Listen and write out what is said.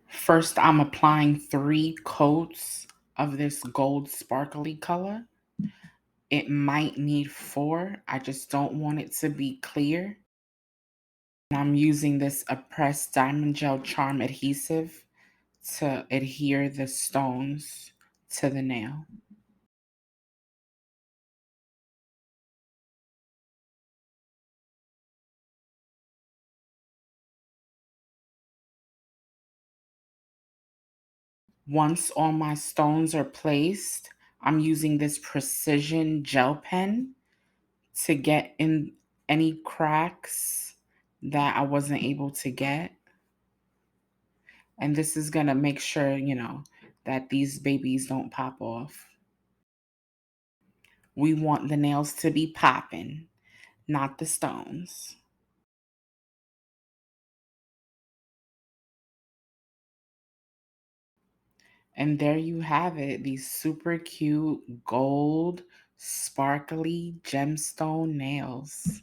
First, I'm applying 3 coats of this gold sparkly color. It might need 4. I just don't want it to be clear. And I'm using this pressed diamond gel charm adhesive to adhere the stones to the nail. Once all my stones are placed, I'm using this precision gel pen to get in any cracks that I wasn't able to get. And this is going to make sure, that these babies don't pop off. We want the nails to be popping, not the stones. And there you have it, these super cute gold, sparkly gemstone nails.